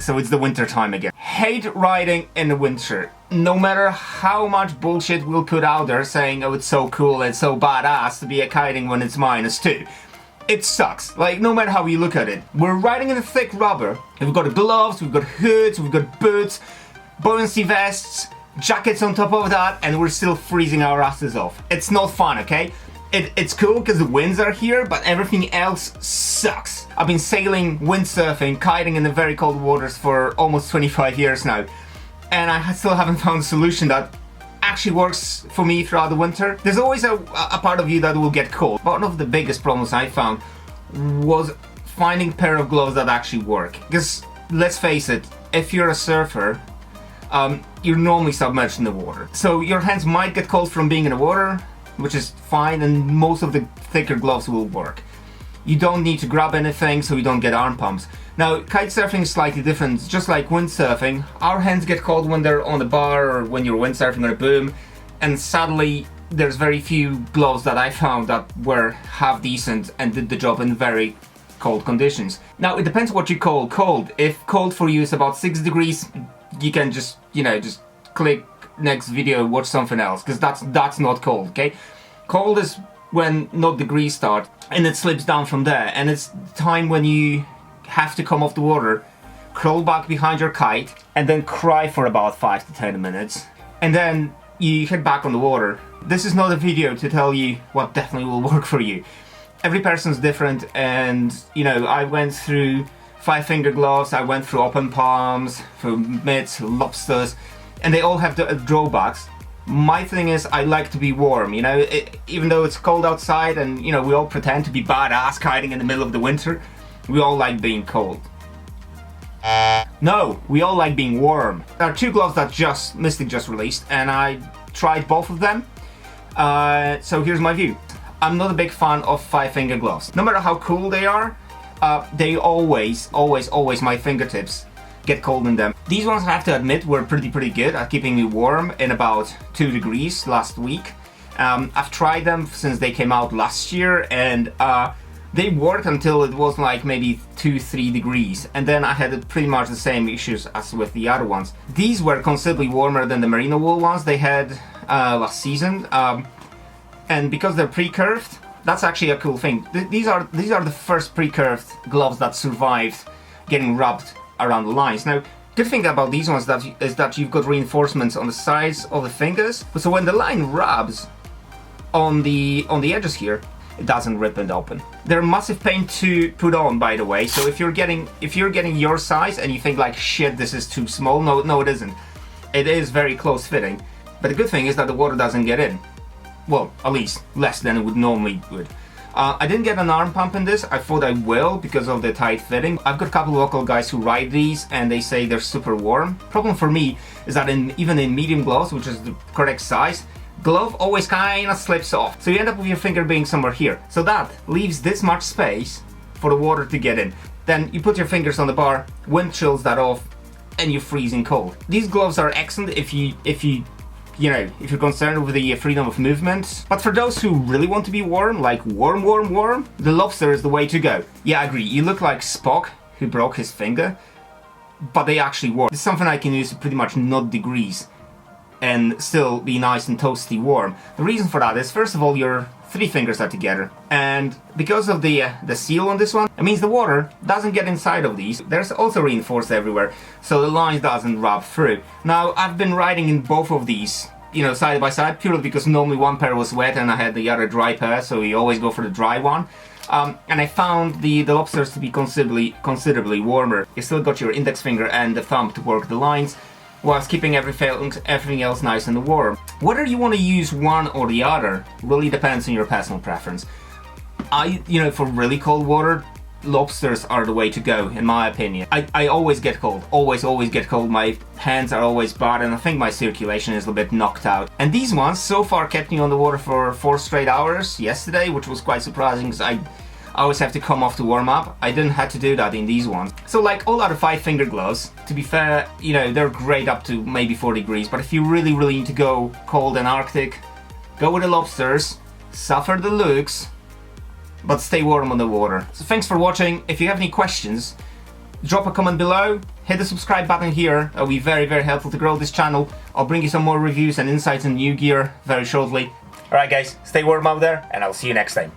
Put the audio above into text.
So it's the winter time again. Hate riding in the winter. No matter how much bullshit we'll put out there saying, oh, it's so cool, it's so badass to be kiting when it's -2. It sucks. Like, no matter how you look at it. We're riding in a thick rubber. We've got gloves, we've got hoods, we've got boots, buoyancy vests, jackets on top of that, and we're still freezing our asses off. It's not fun, okay? It's cool because the winds are here, but everything else sucks. I've been sailing, windsurfing, kiting in the very cold waters for almost 25 years now, and I still haven't found a solution that actually works for me throughout the winter. There's always a part of you that will get cold. One of the biggest problems I found was finding a pair of gloves that actually work. Because let's face it, if you're a surfer, you're normally submerged in the water. So your hands might get cold from being in the water, which is fine, and most of the thicker gloves will work. You don't need to grab anything so you don't get arm pumps. Now, kitesurfing is slightly different. Just like windsurfing, our hands get cold when they're on the bar or when you're windsurfing on a boom, and sadly, there's very few gloves that I found that were half decent and did the job in very cold conditions. Now, it depends what you call cold. If cold for you is about 6 degrees, you can just, just click next video, watch something else, because that's not cold, okay? Cold is when not degrees start, and it slips down from there, and it's time when you have to come off the water, crawl back behind your kite, and then cry for about 5 to 10 minutes, and then you head back on the water. This is not a video to tell you what definitely will work for you. Every person's different, and I went through 5-finger gloves, I went through open palms, through mitts, lobsters, and they all have the drawbacks. My thing is, I like to be warm, even though it's cold outside and, we all pretend to be badass kiting in the middle of the winter, we all like being cold. No, we all like being warm. There are 2 gloves that Mystic just released, and I tried both of them. So here's my view. I'm not a big fan of 5-finger gloves. No matter how cool they are, they always, my fingertips get cold in them. These ones, I have to admit, were pretty good at keeping me warm in about 2 degrees last week. I've tried them since they came out last year, and they worked until it was like maybe 2-3 degrees, and then I had pretty much the same issues as with the other ones. These were considerably warmer than the merino wool ones they had last season, and because they're pre-curved, that's actually a cool thing. These are the first pre-curved gloves that survived getting rubbed around the lines. Now, good thing about these ones is that you've got reinforcements on the sides of the fingers, so when the line rubs on the edges here, it doesn't rip and open. They're massive pain to put on, by the way. So if you're getting your size and you think like, shit, this is too small, no, it isn't. It is very close fitting. But the good thing is that the water doesn't get in. Well, at least less than it would normally would. I didn't get an arm pump in this. I thought I will because of the tight fitting. I've got a couple of local guys who ride these and they say they're super warm. Problem for me is that even in medium gloves, which is the correct size, glove always kind of slips off. So you end up with your finger being somewhere here. So that leaves this much space for the water to get in. Then you put your fingers on the bar, wind chills that off, and you're freezing cold. These gloves are excellent if you're concerned with the freedom of movement. But for those who really want to be warm, like warm, the lobster is the way to go. Yeah, I agree. You look like Spock, who broke his finger, but they actually work. It's something I can use to pretty much 0 degrees and still be nice and toasty warm. The reason for that is, first of all, your 3 fingers are together, and because of the seal on this one, it means the water doesn't get inside of these. There's also reinforced everywhere, so the line doesn't rub through. Now, I've been riding in both of these, side by side, purely because normally one pair was wet and I had the other dry pair, so you always go for the dry one. And I found the lobsters to be considerably warmer. You still got your index finger and the thumb to work the lines, whilst keeping everything else nice and warm. Whether you want to use one or the other really depends on your personal preference. For really cold water, lobsters are the way to go, in my opinion. I always get cold, always get cold. My hands are always bad, and I think my circulation is a bit knocked out. And these ones so far kept me on the water for 4 straight hours yesterday, which was quite surprising because I always have to come off to warm up. I didn't have to do that in these ones. So like all other 5-finger gloves, to be fair, they're great up to maybe 4 degrees, but if you really need to go cold and Arctic, go with the lobsters, suffer the looks, but stay warm on the water. So thanks for watching. If you have any questions, drop a comment below, hit the subscribe button here. It'll be very, very helpful to grow this channel. I'll bring you some more reviews and insights on new gear very shortly. Alright guys, stay warm out there, and I'll see you next time.